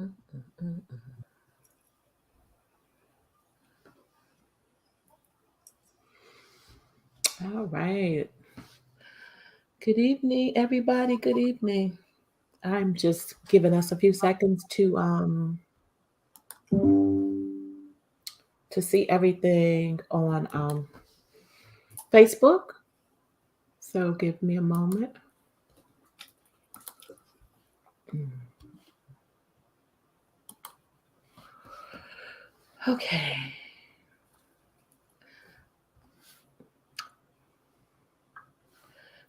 Mm, mm, mm, mm. All right. Good evening, everybody. Good evening. I'm just giving us a few seconds to see everything on Facebook. So give me a moment. Mm. Okay.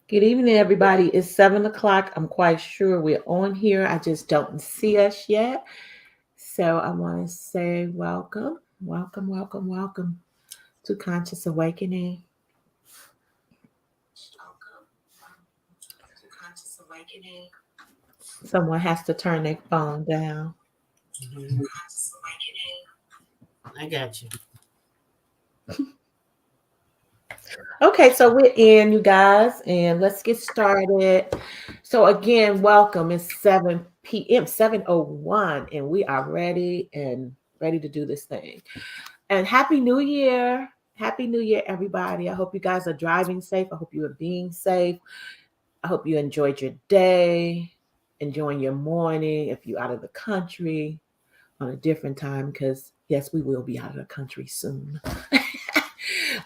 Good evening, everybody. It's 7 o'clock. I'm quite sure we're on here. I just don't see us yet. So I want to say welcome, welcome, welcome, welcome to Conscious Awakening. Someone has to turn their phone down. Mhm. I got you. Okay, so we're in, you guys, and let's get started. So again, welcome. It's 7 p.m., 7:01, and we are ready to do this thing. And Happy New Year. Happy New Year, everybody. I hope you guys are driving safe. I hope you are being safe. I hope you enjoyed your day, enjoying your morning if you're out of the country on a different time, because yes, we will be out of the country soon.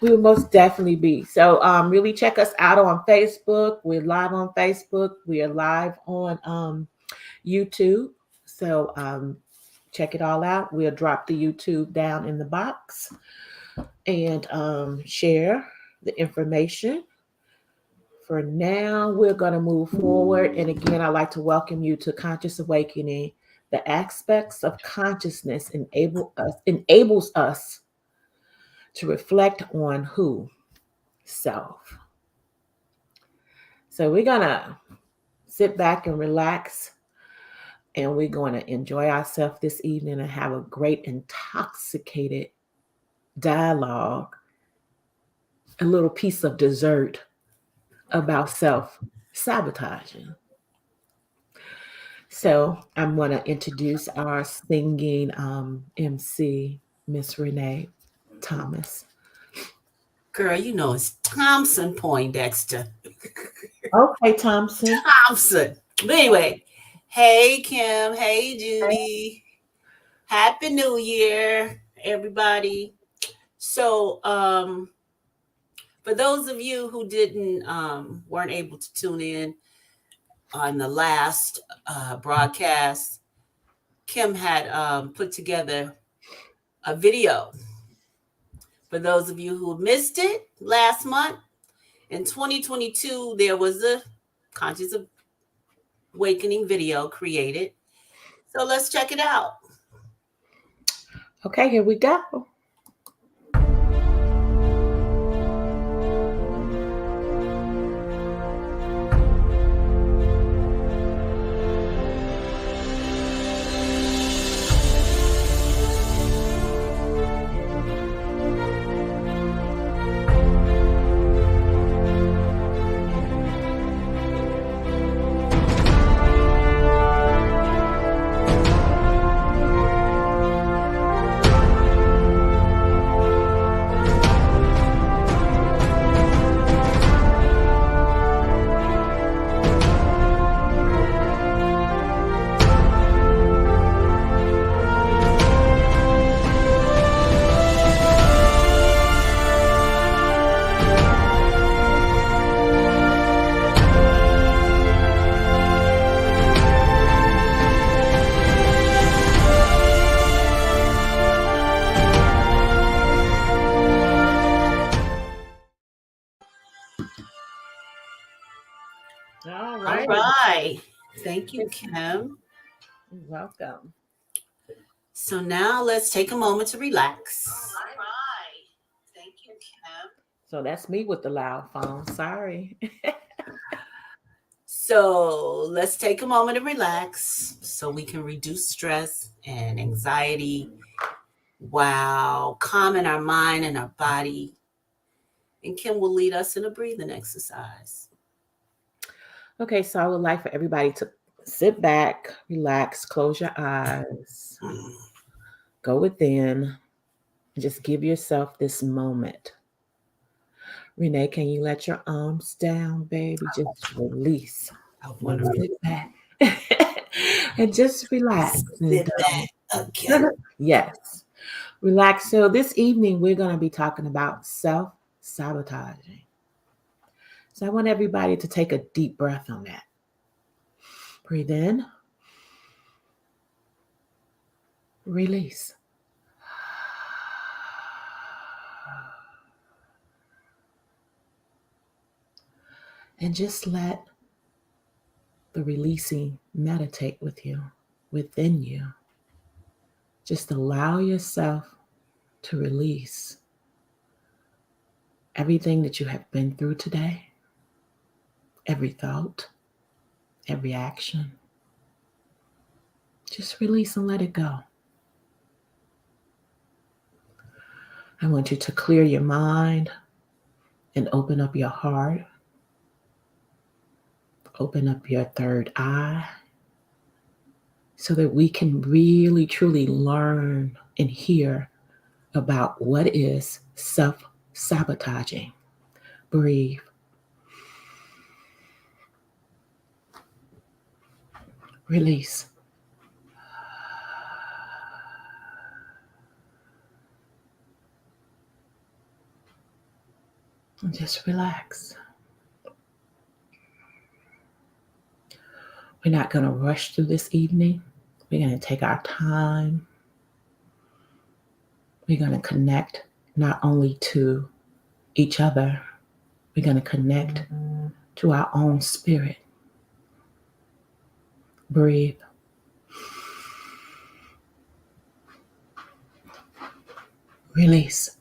We will most definitely be. So really check us out on Facebook. We're live on Facebook. We are live on YouTube. So check it all out. We'll drop the YouTube down in the box and share the information. For now, we're going to move forward. And again, I'd like to welcome you to Conscious Awakening. The aspects of consciousness enables us to reflect on who? Self. So we're going to sit back and relax, and we're going to enjoy ourselves this evening and have a great intoxicated dialogue, a little piece of dessert about self-sabotaging. So I'm going to introduce our singing MC, Miss Renee Thomas. Girl, you know it's Thompson Poindexter. Okay, Thompson. Thompson. But anyway, hey Kim, hey Judy. Happy New Year, everybody. So for those of you who didn't weren't able to tune in on the last broadcast, Kim had put together a video. For those of you who missed it last month, in 2022, there was a Conscious Awakening video created. So let's check it out. Okay, here we go. All All right. right. Thank you, Kim. You're welcome. So now let's take a moment to relax. All right. Thank you, Kim. So that's me with the loud phone. Sorry. So let's take a moment to relax so we can reduce stress and anxiety while calming our mind and our body. And Kim will lead us in a breathing exercise. Okay, so I would like for everybody to sit back, relax, close your eyes, Mm. go within, and just give yourself this moment. Renee, can you let your arms down, baby? Just release I want and to sit back and just relax. And sit back. Okay. yes, relax. So, this evening, we're going to be talking about self sabotaging. So, I want everybody to take a deep breath on that. Breathe in, release. And just let the releasing meditate with you, within you. Just allow yourself to release everything that you have been through today, every thought, every action. Just release and let it go. I want you to clear your mind and open up your heart, open up your third eye, so that we can really truly learn and hear about what is self sabotaging. Breathe, release, and just relax. We're not going to rush through this evening. We're going to take our time. We're going to connect not only to each other, we're going to connect to our own spirit. Breathe, release.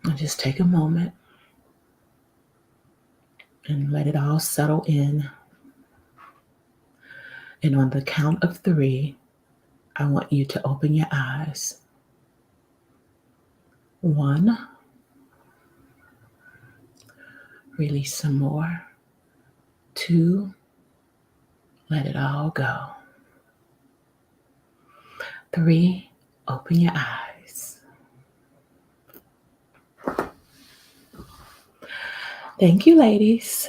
And just take a moment and let it all settle in. And on the count of three, I want you to open your eyes. 1, release some more. 2, let it all go. 3, open your eyes. Thank you, ladies.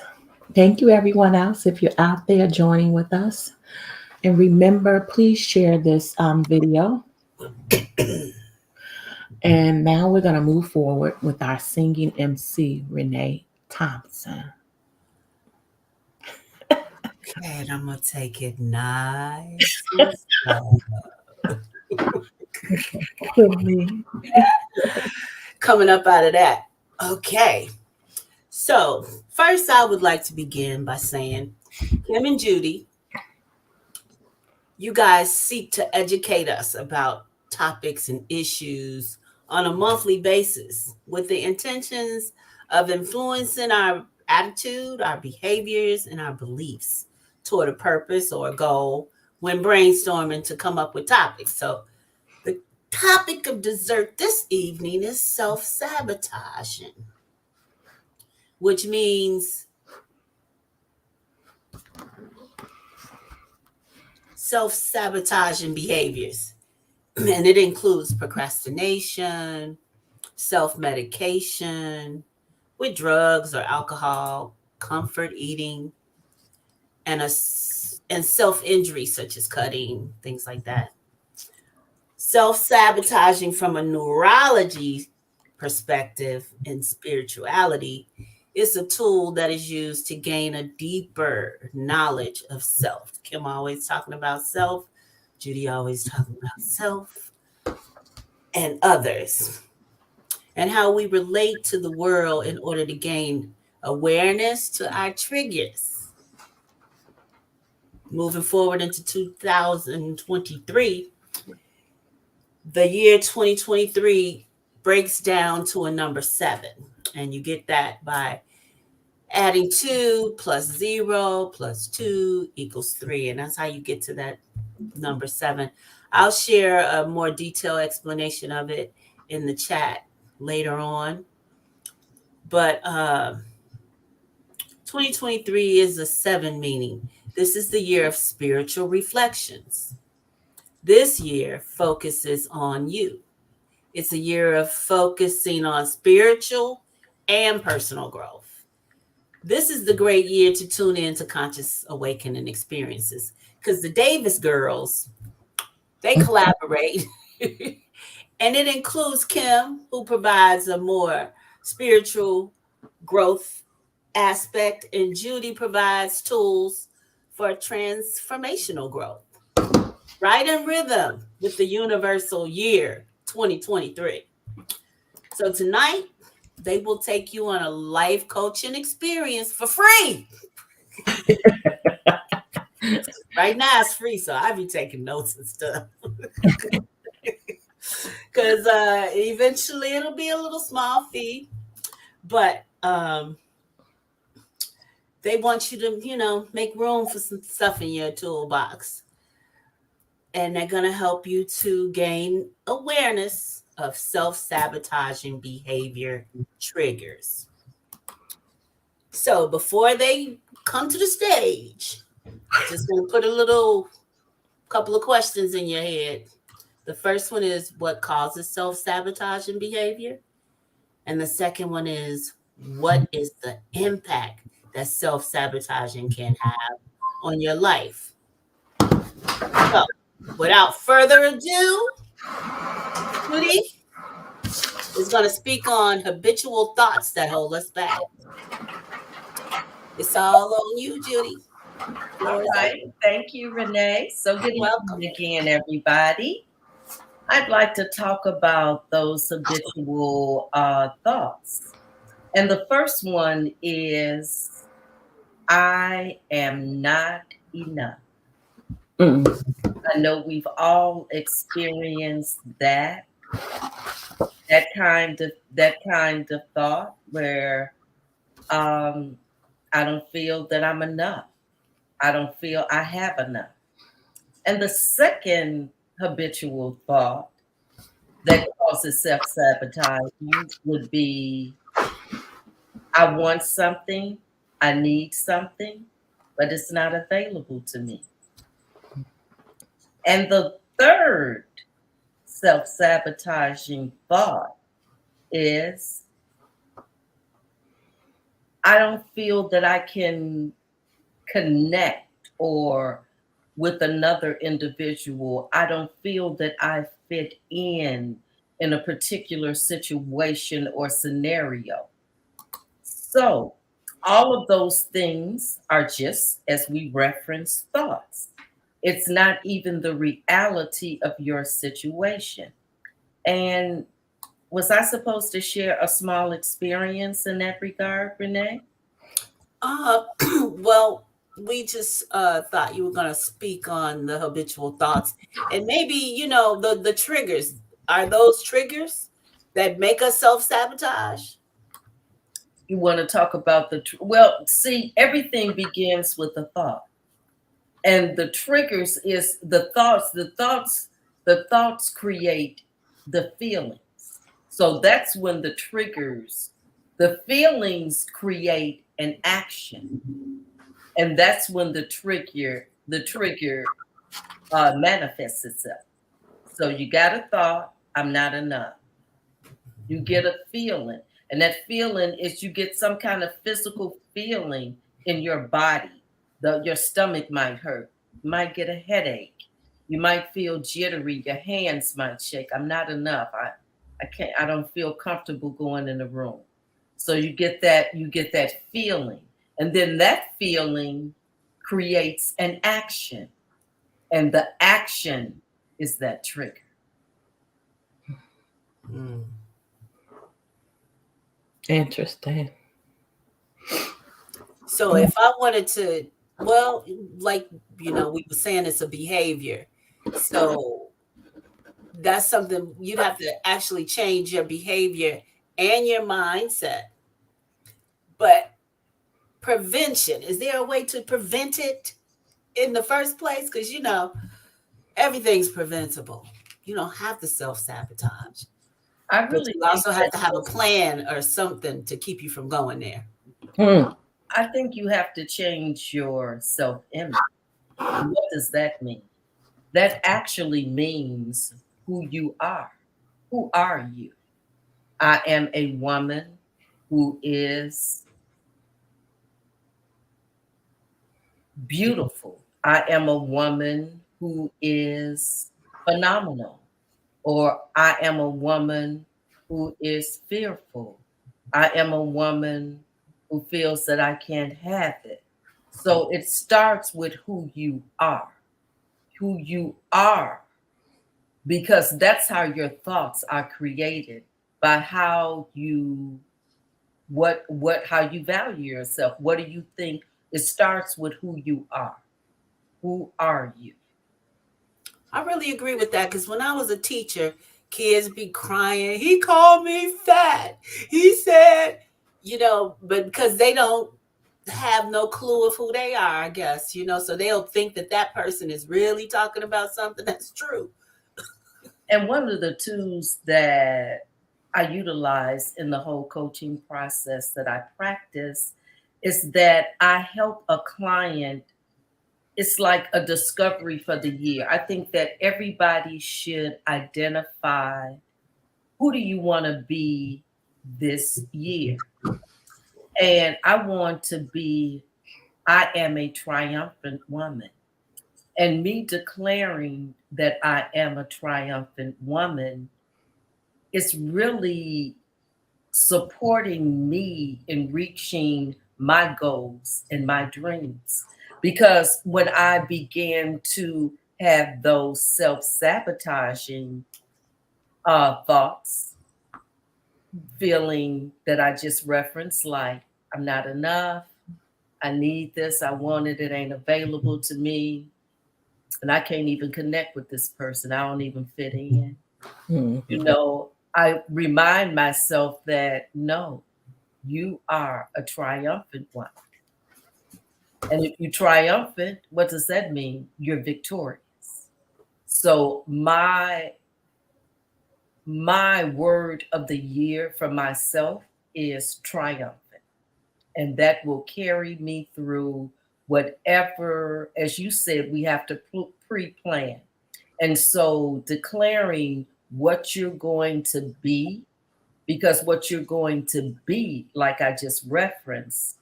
Thank you, everyone else, if you're out there joining with us. And remember, please share this video. And now we're going to move forward with our singing MC, Renee Thompson. Okay, and I'm gonna take it nice and slow. With me. Coming up out of that. Okay. So first I would like to begin by saying, Kim and Judy, you guys seek to educate us about topics and issues on a monthly basis with the intentions of influencing our attitude, our behaviors, and our beliefs toward a purpose or a goal when brainstorming to come up with topics. So, the topic of dessert this evening is self sabotaging, which means self sabotaging behaviors. And it includes procrastination, self medication with drugs or alcohol, comfort eating, and self injury such as cutting, things like that. Self sabotaging from a neurology perspective and spirituality is a tool that is used to gain a deeper knowledge of self. Kim always talking about self, Judy always talking about self and others, and how we relate to the world in order to gain awareness to our triggers. Moving forward into 2023, the year 2023 breaks down to a number 7. And you get that by adding 2 plus 0 plus 2 equals 3. And that's how you get to that number 7. I'll share a more detailed explanation of it in the chat later on. But 2023 is a seven, meaning this is the year of spiritual reflections. This year focuses on you. It's a year of focusing on spiritual and personal growth. This is the great year to tune in to conscious awakening experiences because the Davis girls, they collaborate. And it includes Kim, who provides a more spiritual growth aspect, and Judy provides tools for transformational growth. Right in rhythm with the universal year 2023. So tonight, they will take you on a life coaching experience for free. Right now, it's free, so I be taking notes and stuff. Because eventually it'll be a little small fee, but they want you to, make room for some stuff in your toolbox. And they're going to help you to gain awareness of self sabotaging behavior triggers. So before they come to the stage, just going to put a little couple of questions in your head. The first one is what causes self sabotaging behavior? And the second one is what is the impact that self sabotaging can have on your life? So, without further ado, Judy is going to speak on habitual thoughts that hold us back. It's all on you, Judy. All Floor is right. open. Thank you, Renee. So good Welcome. evening again, everybody. I'd like to talk about those habitual thoughts. And the first one is I am not enough. Mm. I know we've all experienced that kind of thought where um, I don't feel that I'm enough. I don't feel I have enough. And the second habitual thought that causes self sabotaging would be I want something, I need something, but it's not available to me. And the third self sabotaging thought is I don't feel that I can connect or with another individual. I don't feel that I fit in a particular situation or scenario. So, all of those things are just, as we reference, thoughts. It's not even the reality of your situation. And was I supposed to share a small experience in that regard, Renee? Uh, well, we just thought you were going to speak on the habitual thoughts and maybe, the triggers. Are those triggers that make us self sabotage? You want to talk about well, see, everything begins with a thought. And the triggers is the thoughts create the feelings. So that's when the feelings create an action. And that's when the trigger manifests itself. So you got a thought, I'm not enough. You get a feeling, and that feeling is you get some kind of physical feeling in your body. Your stomach might hurt, you might get a headache, you might feel jittery, your hands might shake. I'm not enough. I don't feel comfortable going in the room. So you get that feeling, and then that feeling creates an action, and the action is that trigger. Mm. Interesting. So if I wanted to, well, like, we were saying it's a behavior. So that's something you'd have to actually change your behavior and your mindset. But prevention, is there a way to prevent it in the first place? Because, everything's preventable. You don't have to self sabotage. I But really you think also have that to have a plan or something to keep you from going there. Mm. I think you have to change your self-image. And what does that mean? That actually means who you are. Who are you? I am a woman who is beautiful. I am a woman who is phenomenal. Or I am a woman who is fearful. I am a woman who feels that I can't have it. So it starts with who you are, because that's how your thoughts are created, by how you how you value yourself. What do you think? It starts with who you are. Who are you? I really agree with that because when I was a teacher, kids be crying. He called me fat. He said, but because they don't have no clue of who they are, I guess, so they'll think that that person is really talking about something that's true. And one of the tools that I utilize in the whole coaching process that I practice is that I help a client. It's like a discovery for the year. I think that everybody should identify, who do you want to be this year? And I want to be, I am a triumphant woman. And me declaring that I am a triumphant woman is really supporting me in reaching my goals and my dreams. Because when I began to have those self-sabotaging thoughts, feeling that I just referenced, like, I'm not enough, I need this, I want it, it ain't available to me, and I can't even connect with this person, I don't even fit in. Mhm. I remind myself that no, you are a triumphant one. And if you're triumphant, what does that mean? You're victorious. So my word of the year for myself is triumphant. And that will carry me through whatever, as you said, we have to pre-plan. And so declaring what you're going to be, because what you're going to be, like I just referenced,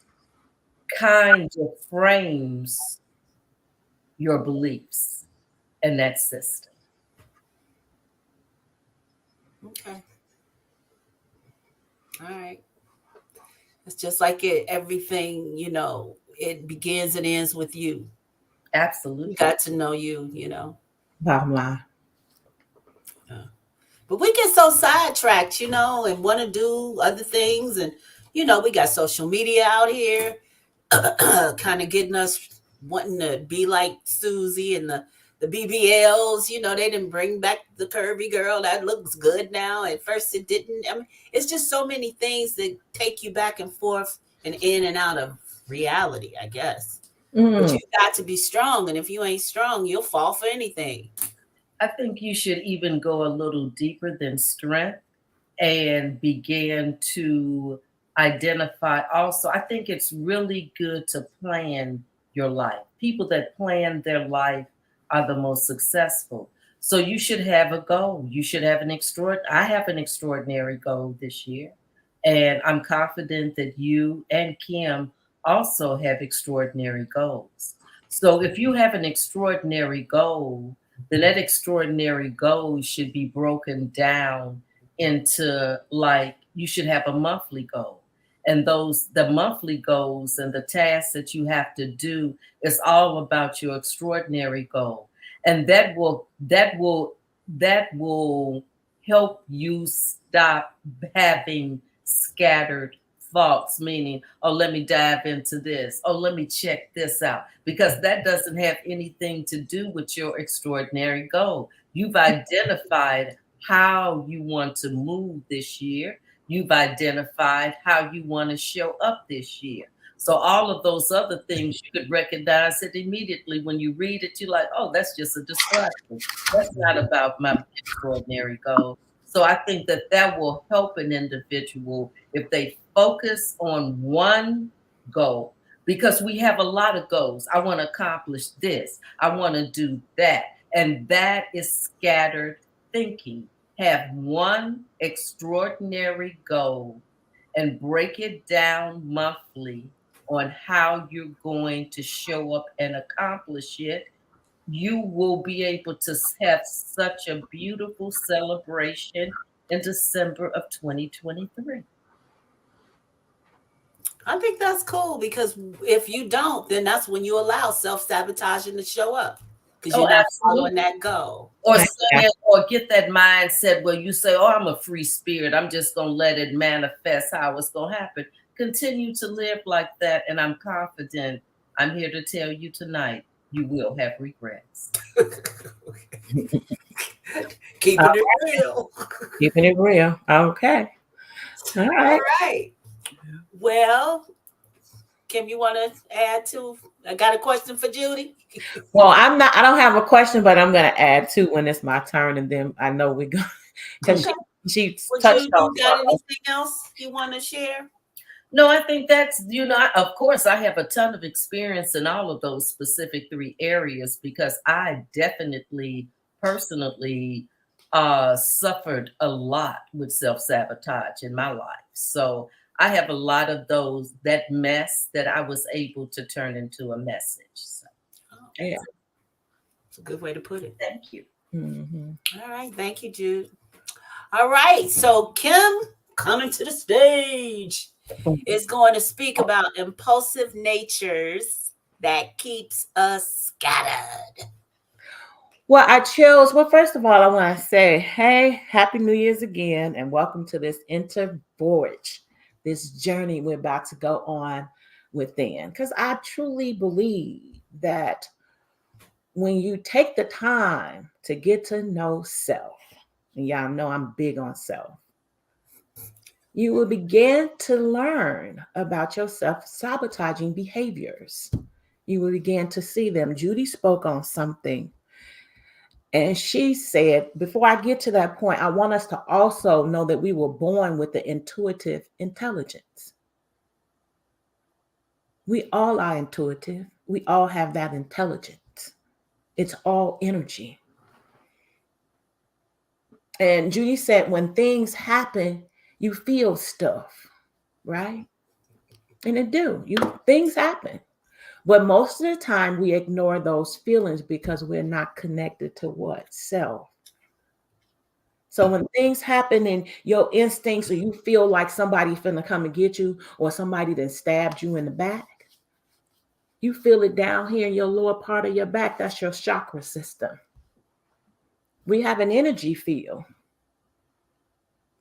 kind of frames your beliefs and that system. Okay. All right. It's just like everything, it begins and ends with you. You Absolutely. got to know you. Bottom line. Yeah. But we get so sidetracked, and want to do other things. And, we got social media out here kind of getting us wanting to be like Susie and the BBLs. They didn't bring back the curvy girl. That looks good now. At first it didn't. I mean, it's just so many things that take you back and forth and in and out of reality, I guess. But Mm. you got to be strong. And if you ain't strong, you'll fall for anything. I think you should even go a little deeper than strength and began to identify. Also, I think it's really good to plan your life. People that plan their life are the most successful. So you should have a goal. You should have I have an extraordinary goal this year. And I'm confident that you and Kim also have extraordinary goals. So if you have an extraordinary goal, then that extraordinary goal should be broken down into, like, you should have a monthly goal, and the monthly goals and the tasks that you have to do is all about your extraordinary goal, and that will help you stop having scattered thoughts, meaning, oh, let me dive into this, oh, let me check this out, because that doesn't have anything to do with your extraordinary goal. You've identified how you want to move this year. You've identified how you want to show up this year. So all of those other things, you could recognize it immediately when you read it. You're like, oh, that's just a distraction. That's not about my extraordinary goal. So I think that that will help an individual if they focus on one goal, because we have a lot of goals. I want to accomplish this, I want to do that. And that is scattered thinking. Have one extraordinary goal and break it down monthly on how you're going to show up and accomplish it. You will be able to have such a beautiful celebration in December of 2023. I think that's cool because if you don't, then that's when you allow self-sabotaging to show up because Oh, you're not following absolutely. that goal. Or Yeah. saying, or get that mindset where you say, oh, I'm a free spirit. I'm just going to let it manifest how it's going to happen. Continue to live like that. And I'm confident, I'm here to tell you tonight, you will have regrets. Keeping it real. Keeping it real. Okay. All All right. right. Well, Kim, you want to add to? I got a question for Judy. Well, I don't have a question, but I'm gonna add two when it's my turn, and then I know we go because Okay. she Well, touched Judy, on you got anything else you want to share? No, I think that's, of course, I have a ton of experience in all of those specific three areas because I definitely, personally, suffered a lot with self sabotage in my life. So I have a lot of those, that mess that I was able to turn into a message. So Oh, yeah. it's a good way to put it. thank you. Hmm. All right. Thank you, Jude. All right. So, Kim coming to the stage is going to speak about impulsive natures that keeps us scattered. Well, I chose. Well, first of all, I want to say, hey, happy New Year's again, and welcome to this inter voyage, this journey we're about to go on within. Because I truly believe that when you take the time to get to know self, and y'all know I'm big on self, you will begin to learn about your self sabotaging behaviors. You will begin to see them. Judy spoke on something, and she said, before I get to that point, I want us to also know that we were born with the intuitive intelligence. We all are intuitive, we all have that intelligence. It's all energy. And Judy said, when things happen, you feel stuff, right? And it do. You things happen. But most of the time we ignore those feelings because we're not connected to what? Self. So when things happen and your instincts or you feel like somebody finna come and get you or somebody that stabbed you in the back, you feel it down here in your lower part of your back. That's your chakra system. We have an energy field.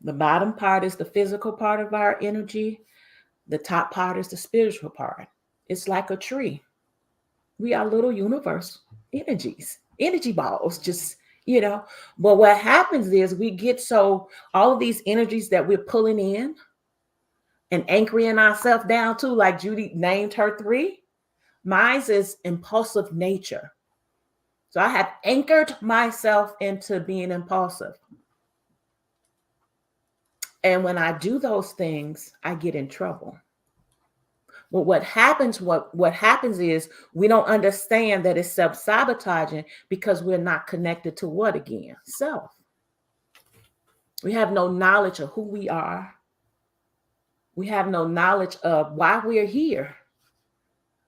The bottom part is the physical part of our energy. The top part is the spiritual part. It's like a tree. We are little universe energies, energy balls, just, you know. But what happens is we get so all of these energies that we're pulling in and anchoring ourselves down to, like Judy named her three. Mine's is impulsive nature. So I have anchored myself into being impulsive. And when I do those things, I get in trouble. But what happens is we don't understand that it's self-sabotaging because we're not connected to what again? Self. We have no knowledge of who we are. We have no knowledge of why we're here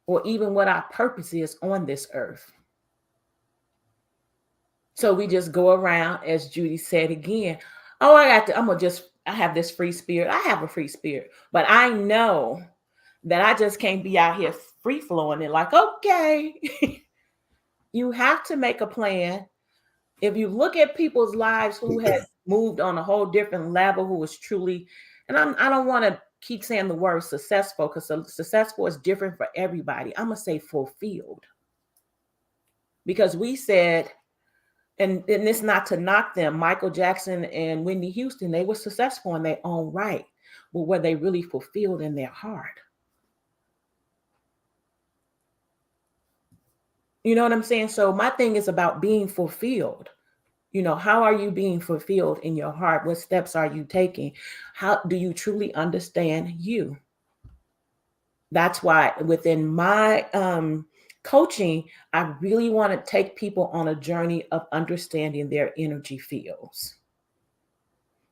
or even what our purpose is on this earth. So we just go around, as Judy said again. Oh, I have this free spirit. I have a free spirit, but I know that I just can't be out here free flowing and like, okay, you have to make a plan. If you look at people's lives who has moved on a whole different level, who was truly, and I don't want to keep saying the word successful because successful is different for everybody. I'm gonna say fulfilled because we said, and it's not to knock them. Michael Jackson and Whitney Houston, they were successful in their own right, but were they really fulfilled in their heart? You know what I'm saying? So my thing is about being fulfilled. How are you being fulfilled in your heart? What steps are you taking? How do you truly understand you? That's why within my coaching, I really want to take people on a journey of understanding their energy fields.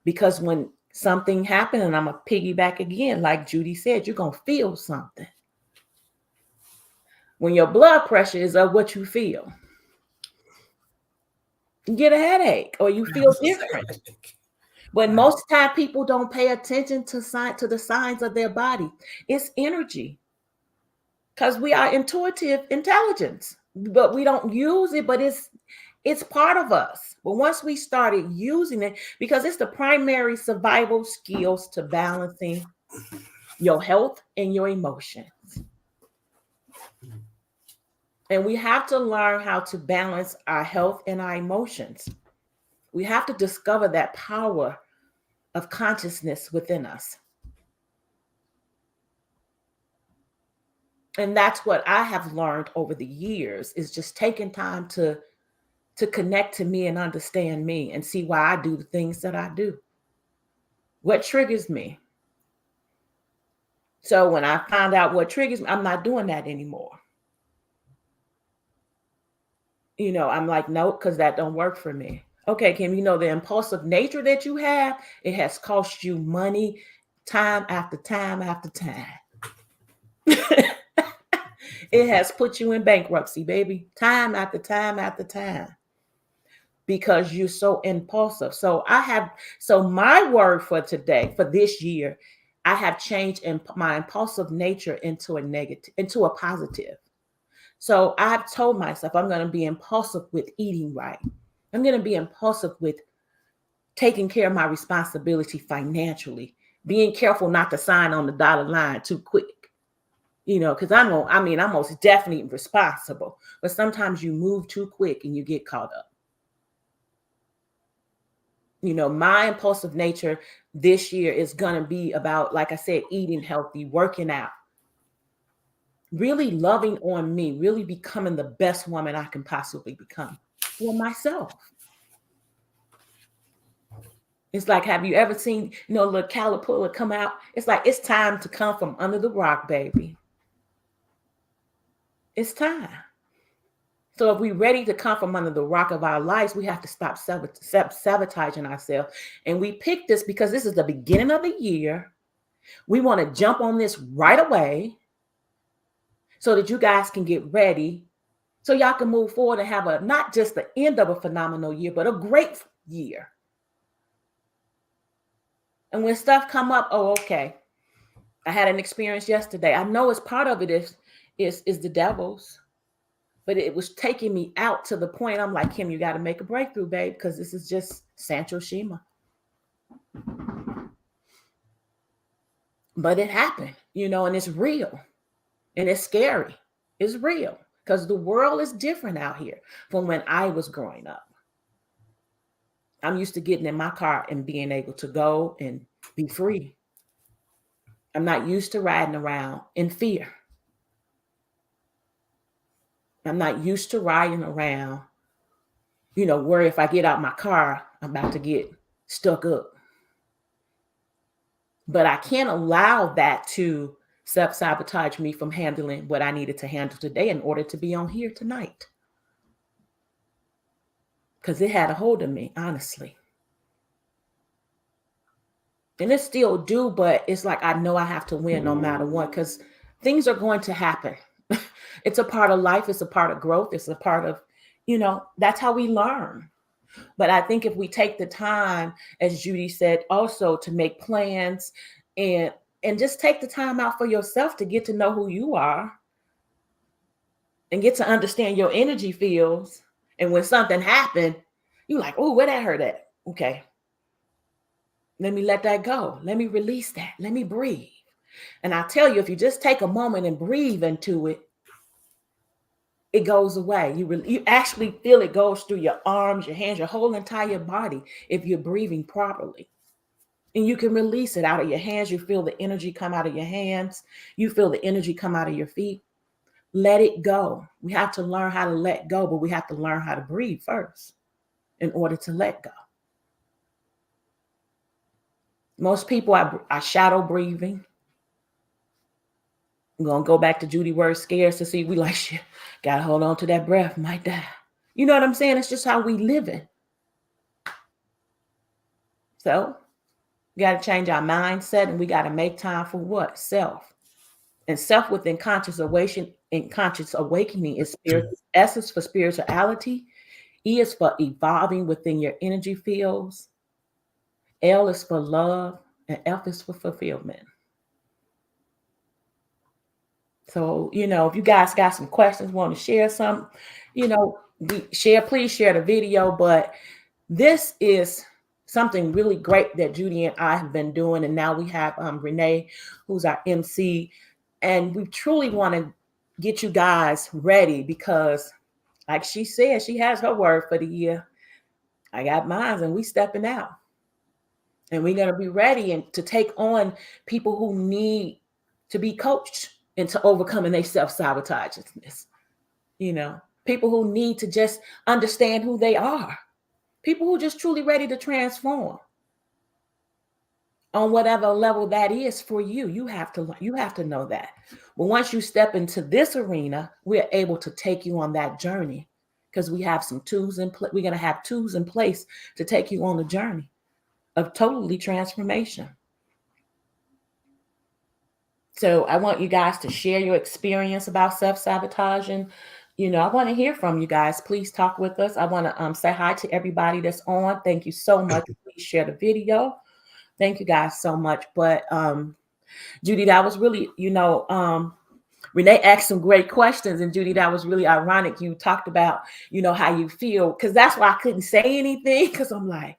Because when something happened, and I'm going to piggyback again, like Judy said, you're going to feel something. When your blood pressure is up, what you feel? You get a headache or you feel different. But most time people don't pay attention to the signs of their body. It's energy. Because we are intuitive intelligence, but we don't use it, but it's part of us. But once we started using it, because it's the primary survival skills to balancing your health and your emotions. And we have to learn how to balance our health and our emotions. We have to discover that power of consciousness within us. And that's what I have learned over the years, is just taking time to connect to me and understand me and see why I do the things that I do. What triggers me? So when I find out what triggers me, I'm not doing that anymore. I'm like, nope, because that don't work for me. Okay, Kim, the impulsive nature that you have, it has cost you money time after time after time. It has put you in bankruptcy, baby, time after time after time, because you're so impulsive. So my word for today, for this year, I have changed my impulsive nature into a positive. So I've told myself I'm going to be impulsive with eating right. I'm going to be impulsive with taking care of my responsibility financially, being careful not to sign on the dotted line too quick. Because I'm most definitely responsible, but sometimes you move too quick and you get caught up. My impulsive nature this year is going to be about, like I said, eating healthy, working out, really loving on me, really becoming the best woman I can possibly become for myself. It's like, have you ever seen, little caterpillar come out? It's like, it's time to come from under the rock, baby. It's time. So if we're ready to come from under the rock of our lives, we have to stop sabotaging ourselves. And we picked this because this is the beginning of the year. We want to jump on this right away so that you guys can get ready, so y'all can move forward and have not just the end of a phenomenal year, but a great year. And when stuff come up, oh, okay, I had an experience yesterday. I know it's part of it is the devil's, but it was taking me out to the point I'm like, Kim, you got to make a breakthrough, babe, because this is just Sancho Shima. But it happened, and it's real and it's scary. It's real because the world is different out here from when I was growing up. I'm used to getting in my car and being able to go and be free. I'm not used to riding around in fear. I'm not used to riding around, worry if I get out my car, I'm about to get stuck up. But I can't allow that to self-sabotage me from handling what I needed to handle today in order to be on here tonight. Because it had a hold of me, honestly. And it still do, but it's like I know I have to win no matter what, because things are going to happen. It's a part of life. It's a part of growth. It's a part of, that's how we learn. But I think if we take the time, as Judy said, also to make plans and just take the time out for yourself to get to know who you are and get to understand your energy fields. And when something happened, you're like, oh, where that hurt at? Okay. Let me let that go. Let me release that. Let me breathe. And I tell you, if you just take a moment and breathe into it, it goes away. You actually feel it goes through your arms, your hands, your whole entire body if you're breathing properly. And you can release it out of your hands. You feel the energy come out of your hands. You feel the energy come out of your feet. Let it go. We have to learn how to let go, but we have to learn how to breathe first. in order to let go. Most people are shadow breathing. I'm gonna go back to Judy word scarcity. We like shit. Gotta hold on to that breath, might die. You know what I'm saying? It's just how we living. So we gotta change our mindset and we gotta make time for what? Self. And self within conscious awakening is spiritual essence for spirituality. E is for evolving within your energy fields. L is for love, and F is for fulfillment. So, if you guys got some questions, want to share some, please share the video. But this is something really great that Judy and I have been doing. And now we have Renee, who's our MC. And we truly want to get you guys ready because, like she said, she has her word for the year. I got mine, and we stepping out. And we're going to be ready and to take on people who need to be coached into overcoming their self-sabotagingness. People who need to just understand who they are. People who are just truly ready to transform on whatever level that is for you. You have to know that. But once you step into this arena, we're able to take you on that journey because we have some tools in place. We're going to have tools in place to take you on the journey of totally transformation. So I want you guys to share your experience about self-sabotaging. I want to hear from you guys. Please talk with us. I want to say hi to everybody that's on. Thank you so much. Please share the video. Thank you guys so much. But Judy, that was really, Renee asked some great questions. And Judy, that was really ironic. You talked about, how you feel, because that's why I couldn't say anything, because I'm like,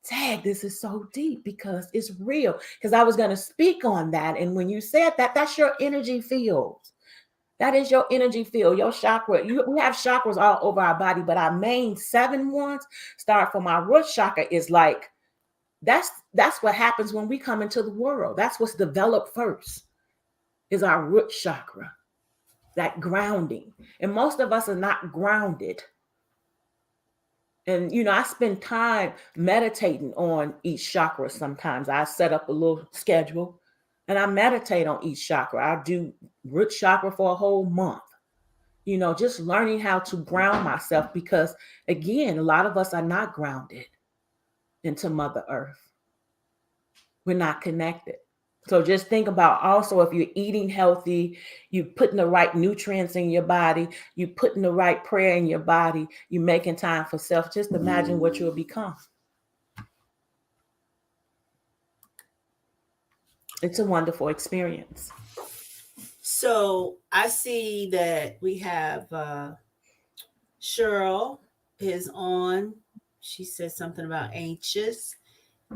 tag, this is so deep because it's real. Because I was going to speak on that. And when you said that, that's your energy field. That is your energy field, your chakra. We have chakras all over our body, but our main 7 ones start from our root chakra is like, that's what happens when we come into the world. That's what's developed first is our root chakra, that grounding. And most of us are not grounded. And, I spend time meditating on each chakra sometimes. I set up a little schedule and I meditate on each chakra. I do root chakra for a whole month, just learning how to ground myself because, again, a lot of us are not grounded into Mother Earth. We're not connected. So just think about also if you're eating healthy, you putting the right nutrients in your body, you putting the right prayer in your body, you making time for self. Just imagine what you'll become. It's a wonderful experience. So I see that we have Cheryl is on. She said something about anxious.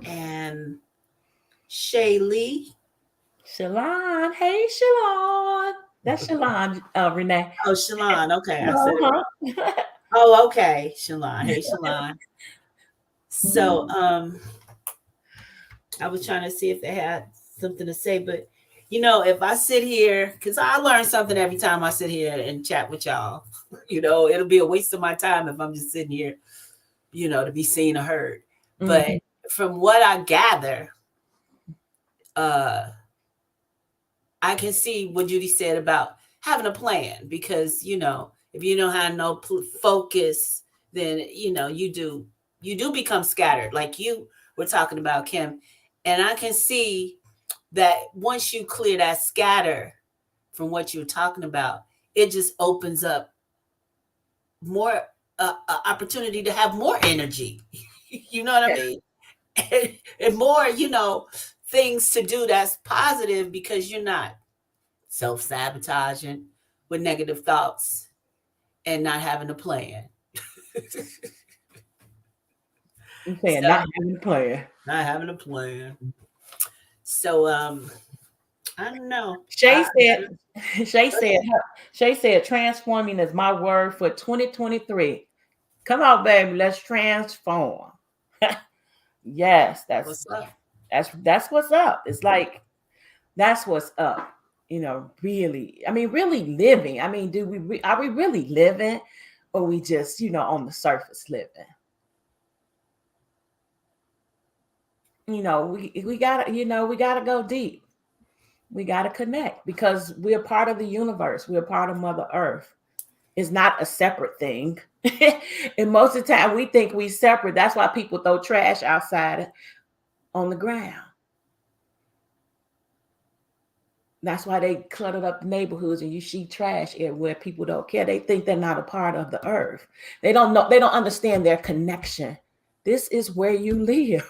And Shaylee. Shalon. Hey, Shalon. That's Shalon, Renee. Oh, Shalon. Okay. I said it right. Oh, okay. Shalon. Hey, Shalon. So I was trying to see if they had something to say, but if I sit here, because I learn something every time I sit here and chat with y'all, it'll be a waste of my time if I'm just sitting here, to be seen or heard. Mm-hmm. But from what I gather, I can see what Judy said about having a plan because, if you don't have no focus, then, you do become scattered like you were talking about, Kim. And I can see that once you clear that scatter from what you're talking about, it just opens up more opportunity to have more energy. You know what I mean? And more, things to do that's positive because you're not self-sabotaging with negative thoughts and not having a plan. Okay, so, not having a plan. Not having a plan. So I don't know. Shay said transforming is my word for 2023. Come on, baby, let's transform. Yes, that's what's up. It's like that's what's up. Really. I mean, really living. I mean, are we really living, or we just on the surface living? We gotta, we gotta go deep. We gotta connect because we're part of the universe. We're part of Mother Earth. It's not a separate thing. And most of the time we think we separate. That's why people throw trash outside on the ground. That's why they cluttered up the neighborhoods and you see trash everywhere. People don't care. They think they're not a part of the earth. They don't know, they don't understand their connection. This is where you live.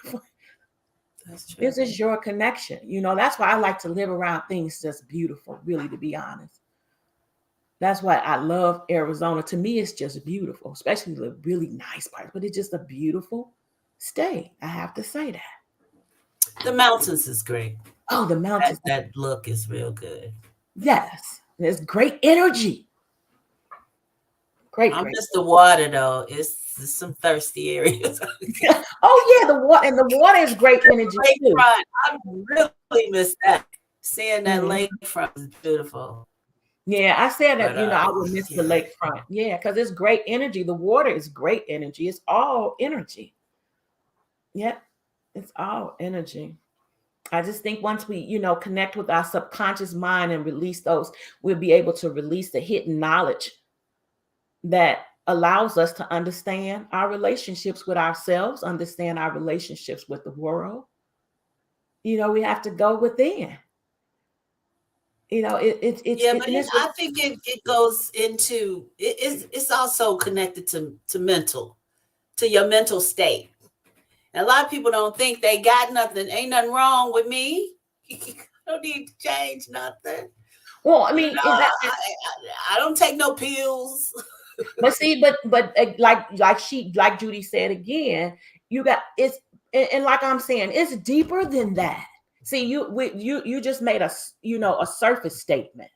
That's true. This is your connection. That's why I like to live around things that's beautiful, really, to be honest. That's why I love Arizona. To me, it's just beautiful, especially the really nice parts, but it's just a beautiful state. I have to say that. The mountains is great. Oh, the mountains. That look is real good. Yes. There's great energy. Great. I miss the water though. It's some thirsty areas. Oh yeah, the water, and the water is great energy too. I really miss that. Seeing that lakefront is beautiful. Yeah, I said that, I would miss the lakefront. Yeah, because it's great energy. The water is great energy. It's all energy. Yeah, it's all energy. I just think once we, connect with our subconscious mind and release those, we'll be able to release the hidden knowledge that allows us to understand our relationships with ourselves, understand our relationships with the world. We have to go within. I think it goes into it's also connected to your mental state. And a lot of people don't think they got nothing. Ain't nothing wrong with me. Don't need to change nothing. Well, I mean, I don't take no pills. But see, but like Judy said again, you got it's and like I'm saying, it's deeper than that. See, you just made a surface statement.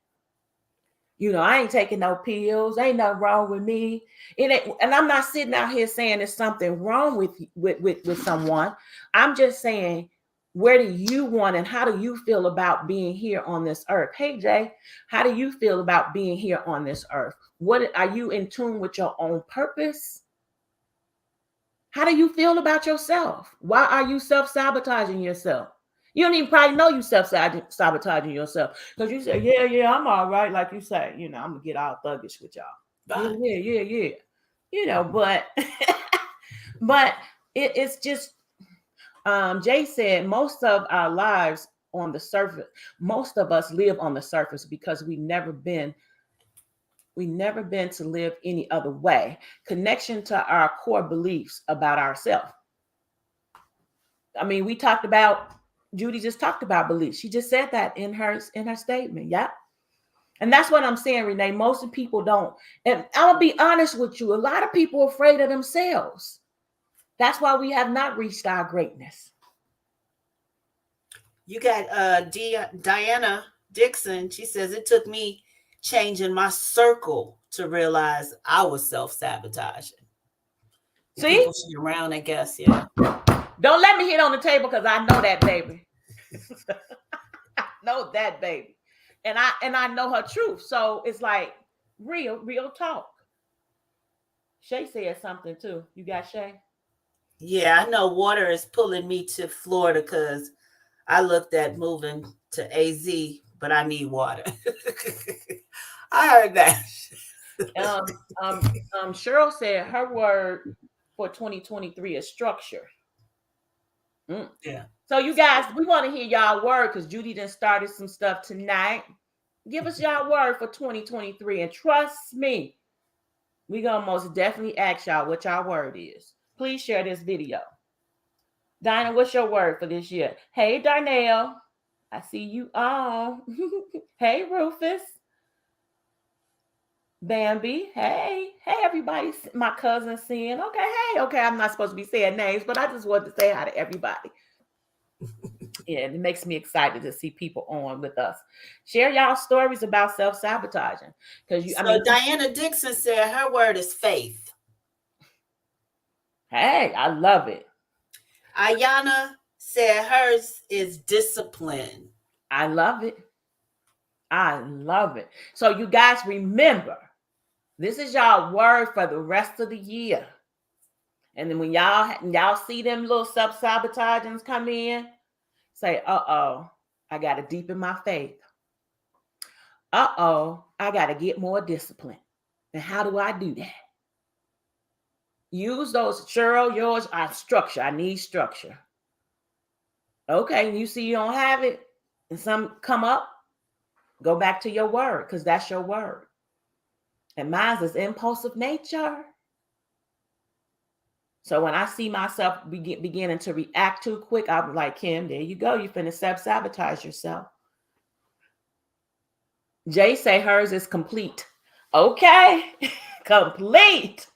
I ain't taking no pills. Ain't nothing wrong with me. And I'm not sitting out here saying there's something wrong with someone. I'm just saying, where do you want and how do you feel about being here on this earth? Hey, Jay, how do you feel about being here on this earth? What are you in tune with your own purpose? How do you feel about yourself? Why are you self-sabotaging yourself? You don't even probably know you self-sabotaging yourself because you say, yeah, I'm all right. Like you say, I'm going to get all thuggish with y'all. Bye. Yeah. But, but it's just, Jay said, most of our lives on the surface, most of us live on the surface because we never been to live any other way. Connection to our core beliefs about ourselves. I mean, Judy just talked about beliefs. She just said that in her statement. Yeah. And that's what I'm saying, Renee. Most of people don't. And I'll be honest with you. A lot of people are afraid of themselves. That's why we have not reached our greatness. You got Diana Dixon. She says, it took me changing my circle to realize I was self-sabotaging. See? People she around, I guess, yeah. Don't let me hit on the table because I know that baby. I know that baby. And I know her truth. So it's like real talk. Shay said something too. You got Shay? Yeah, I know water is pulling me to Florida because I looked at moving to AZ, but I need water. I heard that. Cheryl said her word for 2023 is structure. Yeah. So you guys, we want to hear y'all word because Judy done started some stuff tonight. Give us y'all word for 2023. And trust me, we gonna most definitely ask y'all what y'all word is. Please share this video. Dinah, what's your word for this year? Hey, Darnell. I see you all. Hey, Rufus. Bambi. Hey, everybody. My cousin seeing. Okay, I'm not supposed to be saying names, but I just wanted to say hi to everybody. Yeah, it makes me excited to see people on with us. Share y'all stories about self-sabotaging. Diana Dixon said her word is faith. Hey, I love it. Ayana said hers is discipline. I love it. So you guys remember, this is y'all word for the rest of the year. And then when y'all see them little self-sabotagings come in, say, uh-oh, I gotta deepen my faith. Uh-oh, I gotta get more discipline. And how do I do that? Use those, Cheryl, yours are structure. I need structure. Okay, you see you don't have it, and some come up, go back to your word, because that's your word. And mine is impulsive nature. So when I see myself beginning to react too quick, I'm like, Kim, there you go. You finna self-sabotage yourself. Jay say hers is complete. Okay, complete.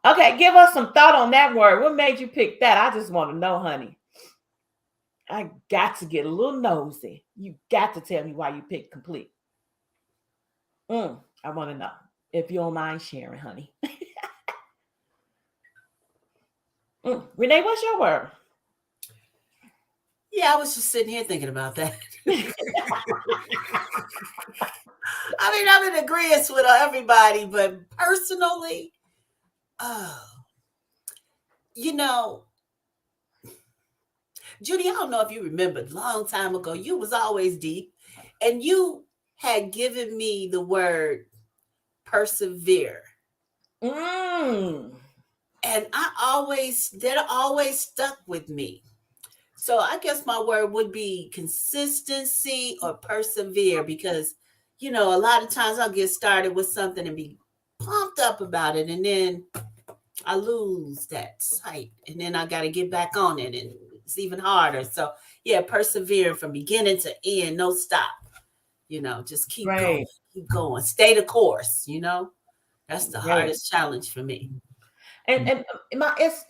Okay, give us some thought on that word. What made you pick that? I just want to know, honey. I got to get a little nosy. You got to tell me why you picked complete. I want to know. If you don't mind sharing, honey. Renee, what's your word? Yeah, I was just sitting here thinking about that. I mean, I'm in agreement with everybody, but personally, oh, you know, Judy, I don't know if you remember, a long time ago, you was always deep, and you had given me the word persevere. Mm. And that always stuck with me. So I guess my word would be consistency or persevere because, a lot of times I'll get started with something and be pumped up about it. And then I lose that sight. And then I got to get back on it. And it's even harder. So, yeah, persevering from beginning to end, no stop. Just keep going, Right. keep going. Stay the course, That's the Right. hardest challenge for me. And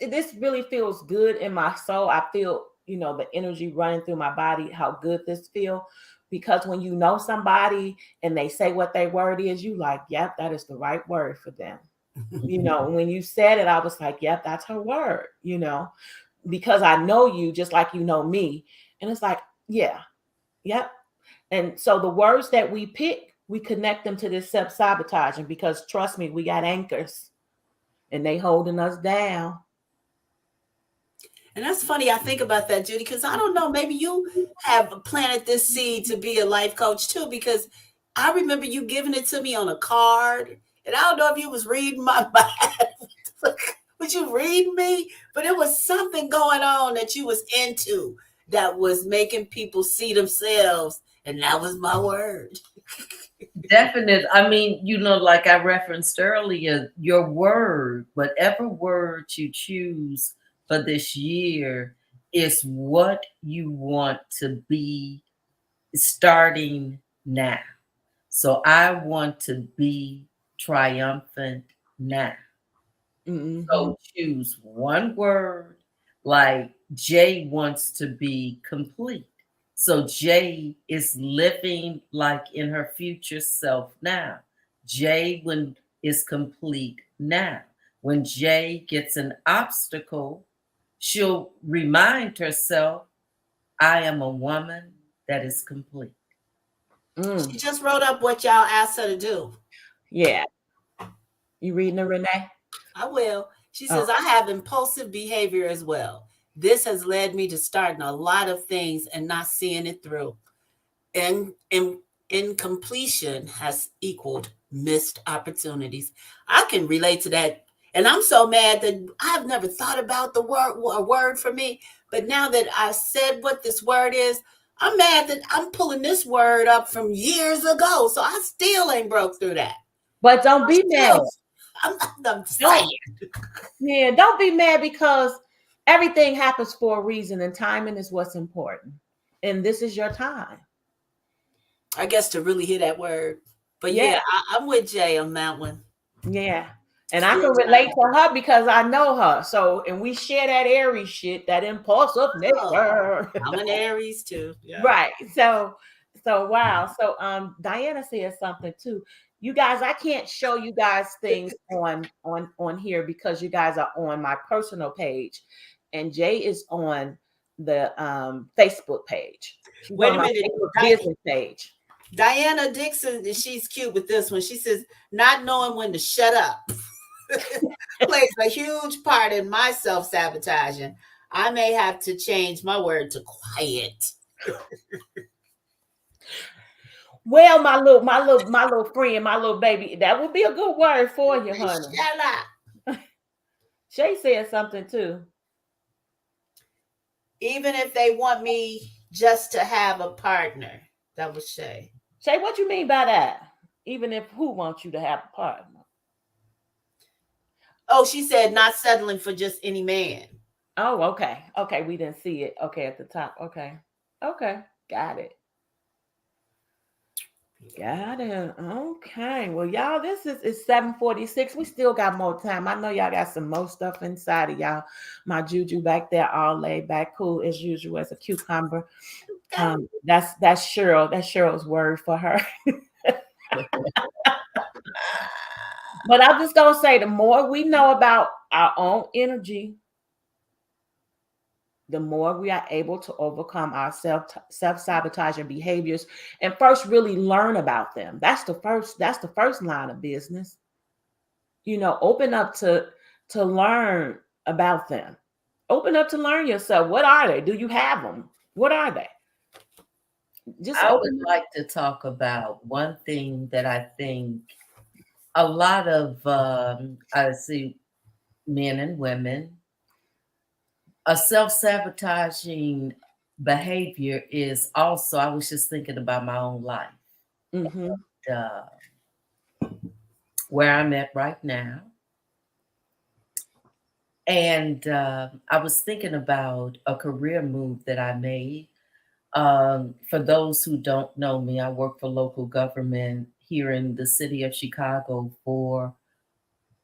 this really feels good in my soul. I feel, the energy running through my body, how good this feel. Because when you know somebody and they say what their word is, you like, yep, that is the right word for them. When you said it, I was like, yep, that's her word, because I know you just like you know me. And it's like, yeah, yep. And so the words that we pick, we connect them to this self-sabotaging because trust me, we got anchors and they holding us down. And that's funny. I think about that, Judy, because I don't know. Maybe you have planted this seed to be a life coach too, because I remember you giving it to me on a card. And I don't know if you was reading my mind. Was you reading me? But it was something going on that you was into that was making people see themselves. And that was my word. Definite. I mean, like I referenced earlier, your word, whatever word you choose for this year, is what you want to be starting now. So I want to be triumphant now. Mm-hmm. So choose one word, like Jay wants to be complete. So Jay is living like in her future self now. Jay when is complete now. When Jay gets an obstacle, she'll remind herself, I am a woman that is complete. She just wrote up what y'all asked her to do. Yeah. You reading it, Renee? I will. She Oh. says, I have impulsive behavior as well. This has led me to starting a lot of things and not seeing it through. And incompletion has equaled missed opportunities. I can relate to that. And I'm so mad that I've never thought about a word for me. But now that I said what this word is, I'm mad that I'm pulling this word up from years ago. So I still ain't broke through that. But don't I be mad. still, I'm saying. Don't don't be mad because everything happens for a reason and timing is what's important. And this is your time. I guess to really hear that word. But Yeah. yeah, I'm with Jay on that one. Yeah. And It's I your can relate time. to her because I know her. So, and we share that Aries shit, that impulsive Oh, nature. I'm an Aries too. Yeah. Right. So wow. So Diana said something too. You guys, I can't show you guys things on here because you guys are on my personal page and Jay is on the Facebook page. She's Wait on a my minute. Facebook business page. Diana Dixon, she's cute with this one. She says, not knowing when to shut up. plays a huge part in my self-sabotaging. I may have to change my word to quiet. Well, my little friend, my little baby, that would be a good word for you, honey. Shut up. Shay said something too. Even if they want me just to have a partner. That was Shay. Shay, what you mean by that? Even if who wants you to have a partner? Oh, she said not settling for just any man. Oh, okay. Okay, we didn't see it. Okay, at the top. Okay. Okay. Got it. Got it. Okay. Well, y'all, this is 7:46. We still got more time. I know y'all got some more stuff inside of y'all. My juju back there, all laid back, cool as usual as a cucumber. That's Cheryl. That's Cheryl's word for her. But I'm just gonna say, the more we know about our own energy, the more we are able to overcome our self-sabotaging behaviors and first really learn about them. That's the first line of business. Open up to learn about them. Open up to learn yourself. What are they? Do you have them? What are they? Just I would open up. like to talk about one thing that I think a lot of, I see men and women, a self sabotaging behavior is also, I was just thinking about my own life, Mm-hmm. uh, where I'm at right now. And I was thinking about a career move that I made. For those who don't know me, I work for local government here in the city of Chicago for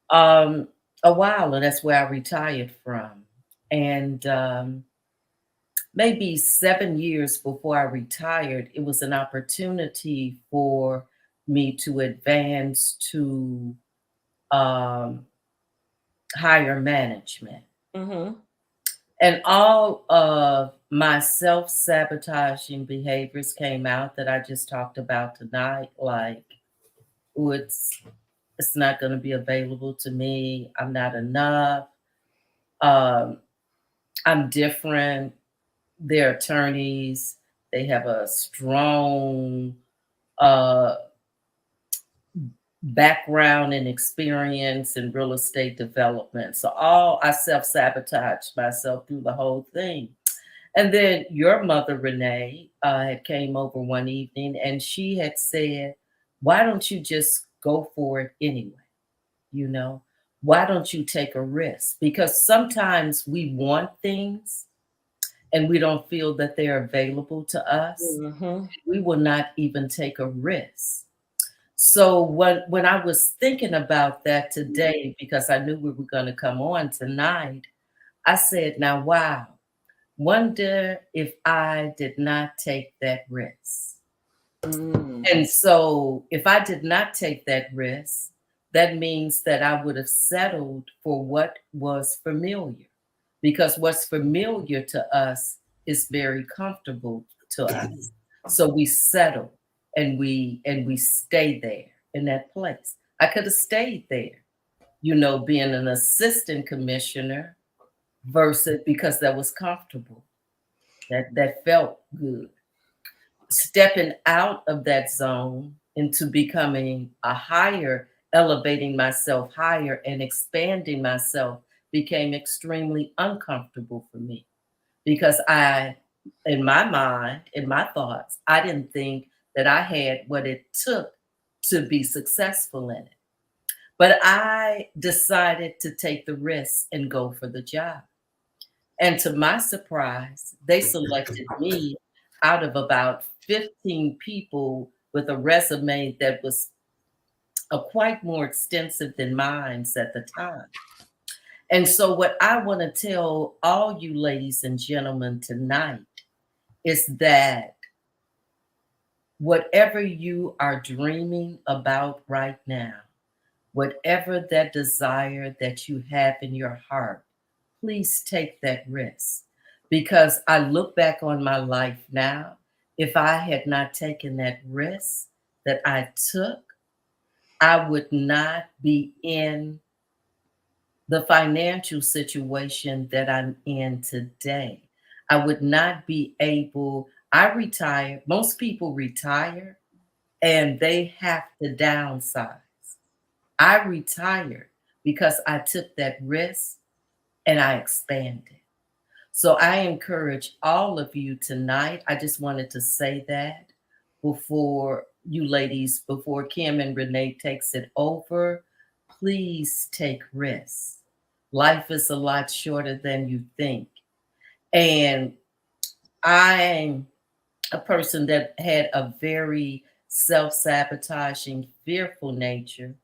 um, a while, and that's where I retired from. And maybe 7 years before I retired, it was an opportunity for me to advance to um, higher management. Mm-hmm. And all of my self sabotaging behaviors came out that I just talked about tonight. Like, oh, it's not going to be available to me. I'm not enough. Um, I'm different. They're attorneys. They have a strong uh, background and experience in real estate development. So all I self sabotaged myself through the whole thing. And then your mother, Renee, had came over one evening and she had said, why don't you just go for it anyway? You know, why don't you take a risk? Because sometimes we want things and we don't feel that they're available to us. Mm-hmm. We will not even take a risk. So when I was thinking about that today, because I knew we were going to come on tonight, I said, now, wow, wonder if I did not take that risk. Mm. And so if I did not take that risk, that means that I would have settled for what was familiar, because what's familiar to us is very comfortable to us. So we settle and we stay there in that place. I could have stayed there, being an assistant commissioner versus because that was comfortable. That felt good. Stepping out of that zone into becoming a higher, elevating myself higher and expanding myself became extremely uncomfortable for me because in my mind, in my thoughts, I didn't think that I had what it took to be successful in it. But I decided to take the risk and go for the job. And to my surprise, they selected me out of about 15 people with a resume that was quite more extensive than mine at the time. And so, what I want to tell all you ladies and gentlemen tonight is that whatever you are dreaming about right now, whatever that desire that you have in your heart, please take that risk. Because I look back on my life now, if I had not taken that risk that I took, I would not be in the financial situation that I'm in today. I would not be able, I retired. Most people retire and they have to downsize. I retired because I took that risk and I expanded. So I encourage all of you tonight. I just wanted to say that before you ladies, before Kim and Renee takes it over, please take risks. Life is a lot shorter than you think. And I'm a person that had a very self-sabotaging, fearful nature,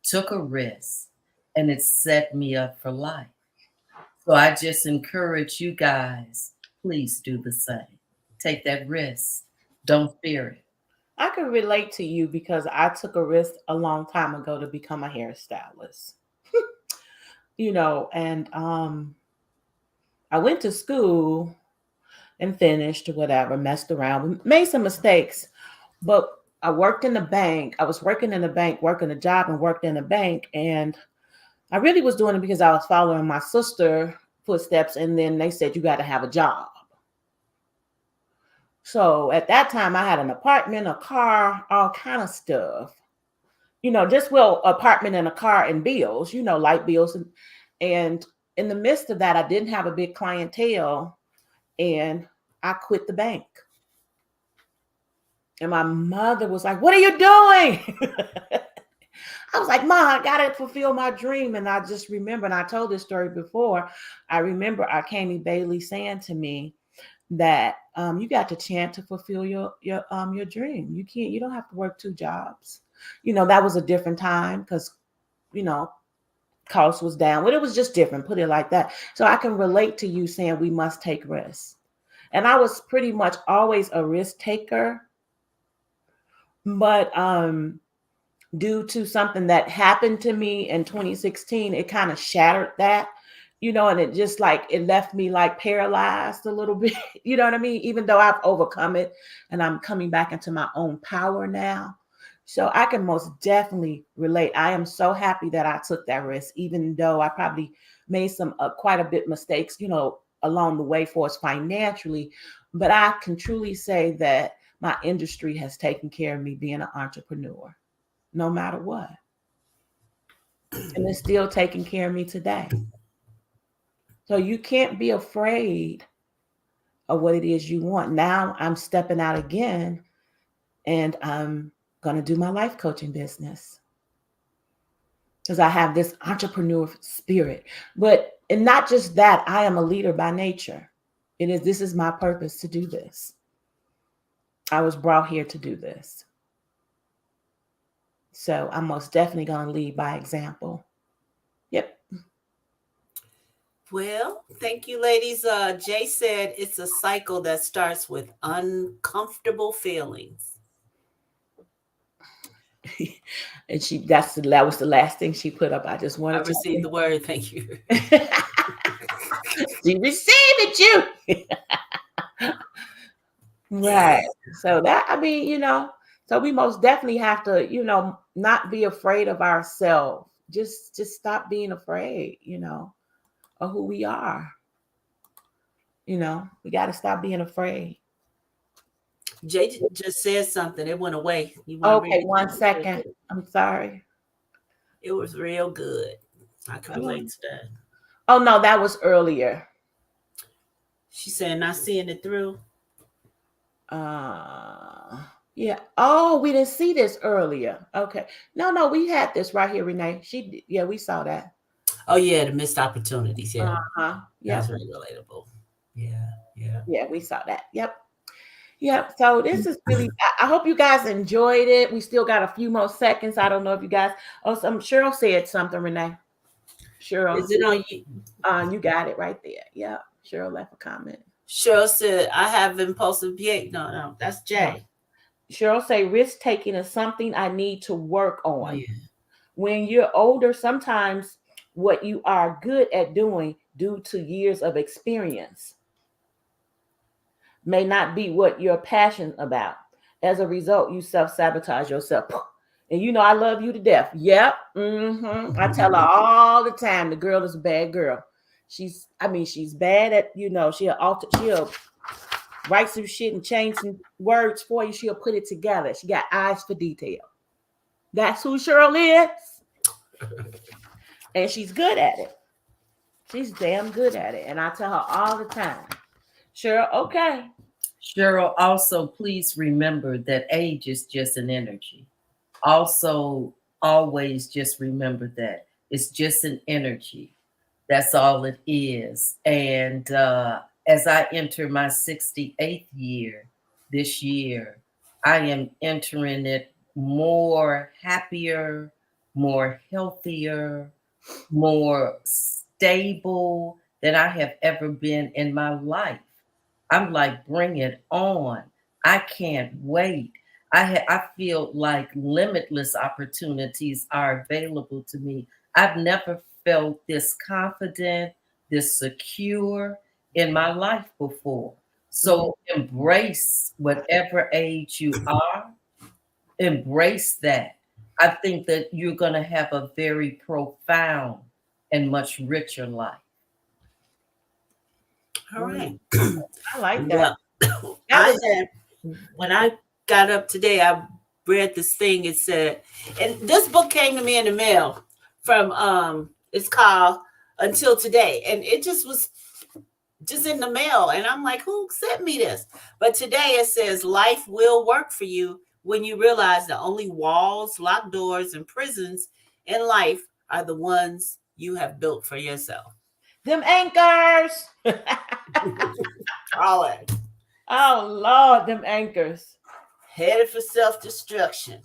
took a risk, and it set me up for life. So I just encourage you guys, please do the same. Take that risk. Don't fear it. I can relate to you because I took a risk a long time ago to become a hairstylist. And I went to school and finished whatever, messed around, made some mistakes, but I worked in the bank. I was working in the bank, working a job and worked in the bank. And I really was doing it because I was following my sister footsteps. And then they said, you got to have a job. So at that time, I had an apartment, a car, all kind of stuff. Just well, apartment and a car and bills, light bills. And in the midst of that, I didn't have a big clientele and I quit the bank. And my mother was like, what are you doing? I was like, Mom, I got to fulfill my dream. And I just remember, and I told this story before, I remember Arcanie Bailey saying to me that you got the chance to fulfill your dream. You don't have to work two jobs. That was a different time because, cost was down. Well, it was just different, put it like that. So I can relate to you saying we must take risks. And I was pretty much always a risk taker. But due to something that happened to me in 2016, it kind of shattered that, and it just like it left me like paralyzed a little bit. You know what I mean? Even though I've overcome it and I'm coming back into my own power now. So I can most definitely relate. I am so happy that I took that risk, even though I probably made some quite a bit mistakes, along the way for us financially. But I can truly say that my industry has taken care of me being an entrepreneur, no matter what. And it's still taking care of me today. So you can't be afraid of what it is you want. Now I'm stepping out again and I'm going to do my life coaching business because I have this entrepreneur spirit. And not just that, I am a leader by nature. This is my purpose to do this. I was brought here to do this. So I'm most definitely going to lead by example. Yep. Well, thank you, ladies. Jay said it's a cycle that starts with uncomfortable feelings. And that was the last thing she put up. I just I wanted to received the word. Thank you. She received it, you. Right. So so we most definitely have to, not be afraid of ourselves. Just stop being afraid, of who we are. We got to stop being afraid. Jay just said something. It went away. You want to read Okay, it? 1 second. I'm sorry. It was real good. I can relate to that. Oh no, that was earlier. She said, not seeing it through. Yeah. Oh, we didn't see this earlier. Okay. No, we had this right here, Renee. Yeah, we saw that. Oh, yeah, the missed opportunities. Yeah. Yeah. That's very relatable. Yeah. Yeah, we saw that. Yep. So this is really, I hope you guys enjoyed it. We still got a few more seconds. I don't know if you guys, Cheryl said something, Renee. Cheryl. Is it on you? You got it right there. Yeah. Cheryl left a comment. Cheryl said, I have impulsive behavior. No, that's Jay. Cheryl say risk taking is something I need to work on. Oh, yeah. When you're older, sometimes what you are good at doing due to years of experience may not be what you're passionate about. As a result, you self-sabotage yourself. And you know I love you to death. Yep. I tell her all the time the girl is a bad girl. She's bad at, she'll write some shit and change some words for you. She'll put it together. She got eyes for detail. That's who Cheryl is. And she's good at it. She's damn good at it. And I tell her all the time, Cheryl, okay. Cheryl, also, please remember that age is just an energy. Also, always just remember that it's just an energy. That's all it is. And as I enter my 68th year this year, I am entering it more happier, more healthier, more stable than I have ever been in my life. I'm like, bring it on. I can't wait. I feel like limitless opportunities are available to me. I've never felt this confident, this secure in my life before. So embrace whatever age you are, embrace that. I think that you're going to have a very profound and much richer life. All right. I like that. Well, when I got up today, I read this thing. It said, and this book came to me in the mail from it's called Until Today, and it just was just in the mail, and I'm like, who sent me this? But today it says life will work for you when you realize the only walls, locked doors, and prisons in life are the ones you have built for yourself. Them anchors. All right. Oh Lord, them anchors. Headed for self-destruction.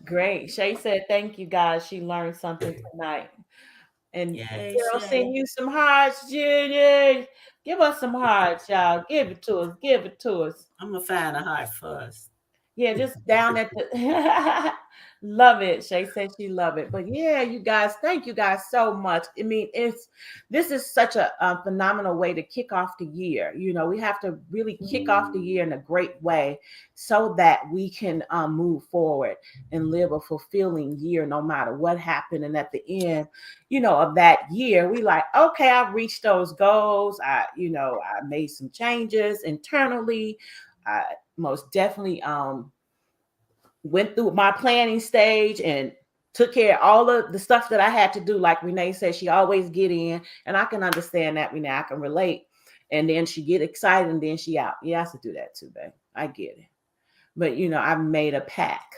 Great. Shay said, thank you guys. She learned something tonight. And Yay, Cheryl Shay. send you some hearts, Judy. Give us some hearts, y'all. Give it to us. Give it to us. I'm gonna find a heart first. Yeah, just down at the love it. Shay said she love it. But yeah, you guys, thank you guys so much. I mean, this is such a phenomenal way to kick off the year. You know, we have to really kick off the year in a great way so that we can move forward and live a fulfilling year no matter what happened. And at the end, of that year, we like, okay, I've reached those goals. I made some changes internally. I most definitely went through my planning stage and took care of all of the stuff that I had to do. Like Renee said, she always get in, and I can understand that, Renee. I can relate. And then she get excited, and then she out. Yeah, I have to do that too, babe. I get it. But I've made a pact.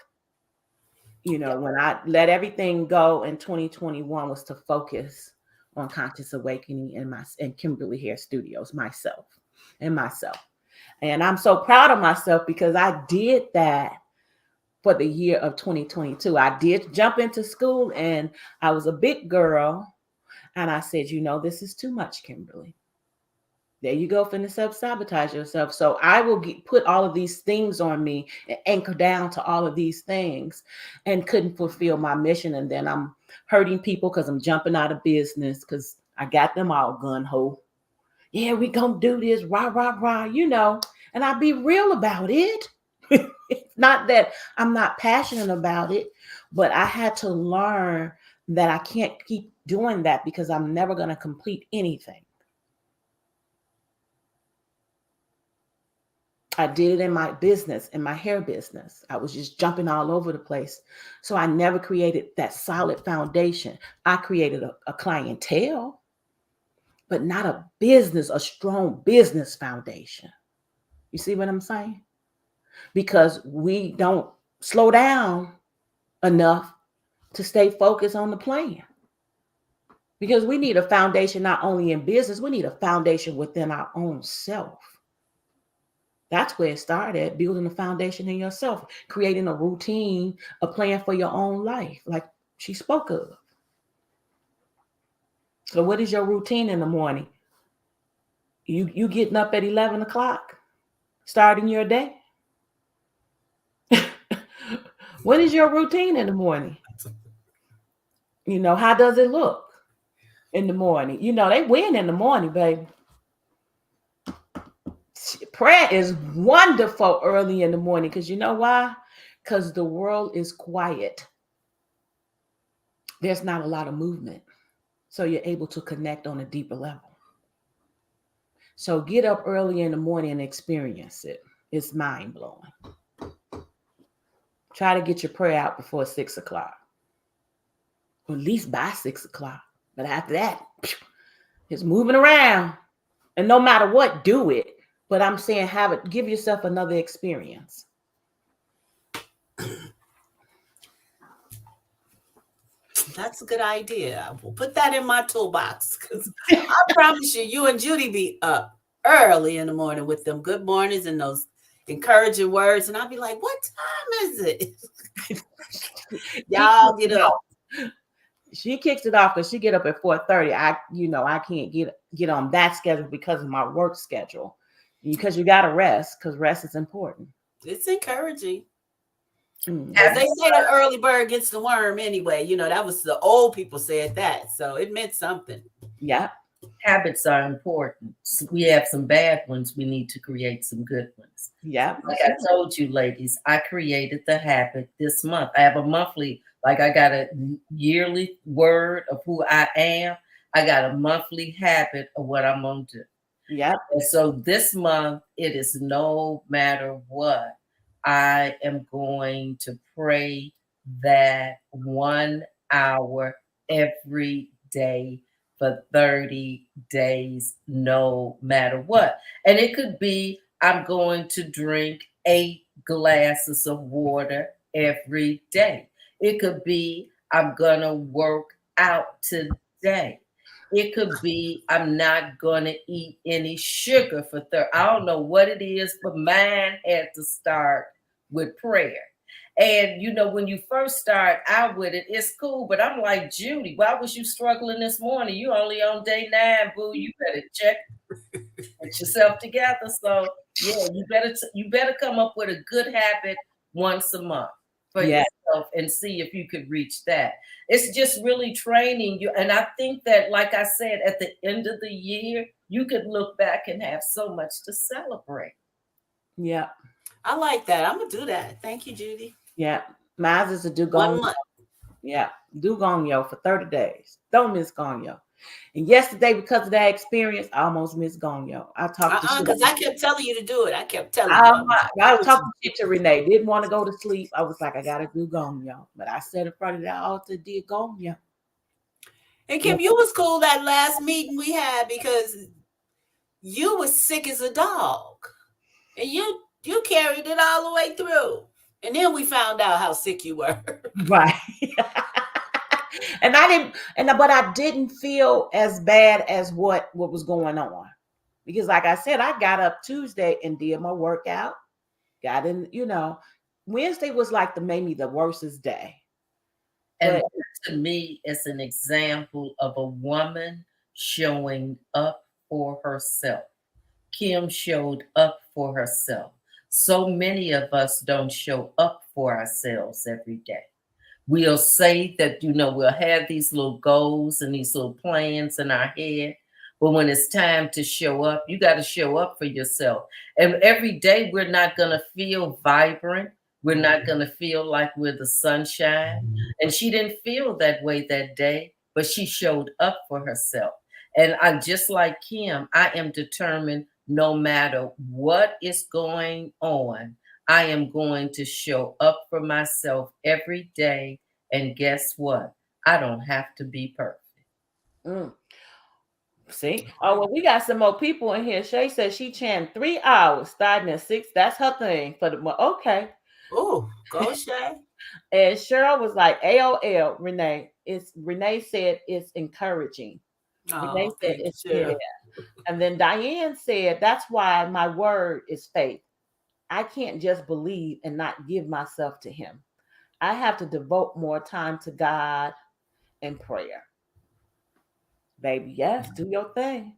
When I let everything go in 2021 was to focus on Conscious Awakening and Kimberly Hair Studios, myself. And I'm so proud of myself because I did that for the year of 2022. I did jump into school, and I was a big girl. And I said, this is too much, Kimberly. There you go, finna self-sabotage yourself. So I will put all of these things on me and anchor down to all of these things and couldn't fulfill my mission. And then I'm hurting people because I'm jumping out of business because I got them all gun-ho. Yeah, we gonna do this, rah, rah, rah, and I'll be real about it. It's not that I'm not passionate about it, but I had to learn that I can't keep doing that because I'm never going to complete anything. I did it in my business, in my hair business. I was just jumping all over the place. So I never created that solid foundation. I created a clientele, but not a business, a strong business foundation. You see what I'm saying? Because we don't slow down enough to stay focused on the plan. Because we need a foundation not only in business, we need a foundation within our own self. That's where it started, building a foundation in yourself, creating a routine, a plan for your own life, like she spoke of. So what is your routine in the morning? You getting up at 11 o'clock, starting your day? What is your routine in the morning? How does it look in the morning? They win in the morning, baby. Prayer is wonderful early in the morning because you know why? Because the world is quiet. There's not a lot of movement. So you're able to connect on a deeper level. So get up early in the morning and experience it. It's mind blowing. Try to get your prayer out before 6 o'clock, or at least by 6 o'clock. But after that, it's moving around. And no matter what, do it. But I'm saying have it, give yourself another experience. That's a good idea. We'll put that in my toolbox because I promise you, you and Judy be up early in the morning with them good mornings and those encouraging words. And I'll be like, what time is it? She Y'all kicks get it up. off. She kicks it off because she get up at 4:30. I can't get on that schedule because of my work schedule. Because you gotta rest, because rest is important. It's encouraging. Because Mhm. they say the early bird gets the worm anyway. That was the old people said that. So it meant something. Yeah, Habits are important. We have some bad ones. We need to create some good ones. yeah, Like I told you, ladies, I created the habit this month. I have a monthly, like I got a yearly word of who I am. I got a monthly habit of what I'm going to do. yeah, And so this month, it is no matter what, I am going to pray that 1 hour every day for 30 days, no matter what. And it could be I'm going to drink 8 glasses of water every day. It could be I'm going to work out today. It could be I'm not going to eat any sugar for 30. I don't know what it is, but mine had to start with prayer. And when you first start out with it, it's cool. But I'm like, Judy, why was you struggling this morning? You only on day 9, boo. You better get yourself together. So yeah, you better come up with a good habit once a month for yeah, yourself and see if you could reach that. It's just really training you. And I think that, like I said, at the end of the year, you could look back and have so much to celebrate. yeah, I like that. I'm going to do that. Thank you, Judy. yeah. Mine is a One dugong. month. Yeah, do gongyo for 30 days. Don't miss gongyo. And yesterday, because of that experience, I almost missed gongyo. I talked to shit. Because I kept telling you to do it. I kept telling you. I, I talked to shit to Renee. Didn't want to go to sleep. I was like, I gotta do gongyo. But I sat in front of that altar, did gongyo. And Yeah, Kim, you was cool that last meeting we had because you was sick as a dog. And you carried it all the way through. And then we found out how sick you were. right. And I didn't, but I didn't feel as bad as what was going on. Because like I said, I got up Tuesday and did my workout. Got in. Wednesday was like maybe the worstest day. And But to me, it's an example of a woman showing up for herself. Kim showed up for herself. So many of us don't show up for ourselves every day. We'll say that, we'll have these little goals and these little plans in our head. But when it's time to show up, you got to show up for yourself. And every day, we're not going to feel vibrant. We're not going to feel like we're the sunshine. And she didn't feel that way that day, but she showed up for herself. And I'm just like Kim, I am determined no matter what is going on, I am going to show up for myself every day. And guess what? I don't have to be perfect. mm, see, oh well, we got some more people in here. Shay says she chanted 3 hours, starting at 6. That's her thing for the okay. Oh, go Shay. And Cheryl was like, AOL, Renee. Renee said it's encouraging. Renee Oh, said thank it's you, yeah. Cheryl. And then Diane said, that's why my word is faith. I can't just believe and not give myself to him. I have to devote more time to God and prayer. Baby, yes, do your thing.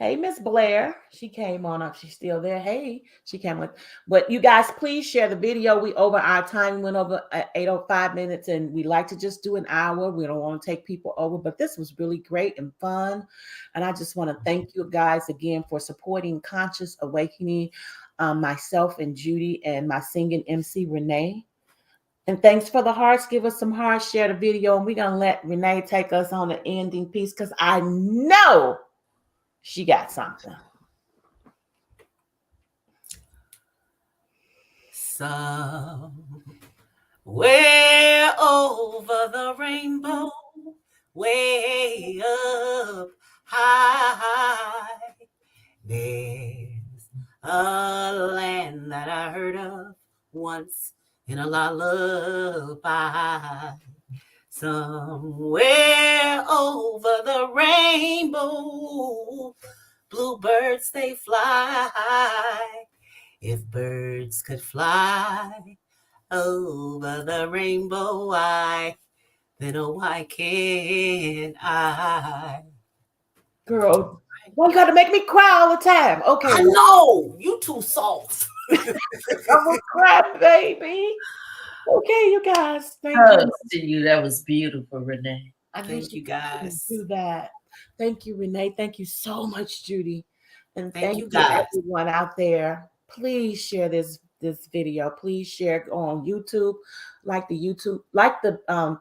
Hey, Miss Blair. She came on up. She's still there. Hey, she came with. But you guys, please share the video. We over our time, went over 8:05 and we like to just do an hour. We don't want to take people over, but this was really great and fun. And I just want to thank you guys again for supporting Conscious Awakening, myself and Judy, and my singing MC Renee. And thanks for the hearts. Give us some hearts. Share the video, and we're gonna let Renee take us on the ending piece because I know she got something. Somewhere over the rainbow, way up high, there's a land that I heard of once in a lullaby. Somewhere over the rainbow, bluebirds they fly. If birds could fly over the rainbow, why, then oh, why can't I? Girl, why you gotta make me cry all the time? Okay, I know you too soft. I'm gonna cry, baby. Okay, you guys, thank you. Hugs to you. That was beautiful, Renee. I knew Thank she you could guys. do that. Thank you, Renee. Thank you so much, Judy. And Thank thank you you, guys. everyone out there. Please share this video. Please share it on YouTube, like the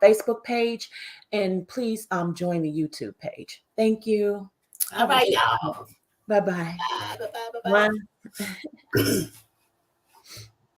Facebook page, and please join the YouTube page. Thank you. All Have a right, good y'all. one. Bye bye. Bye bye bye bye One. bye.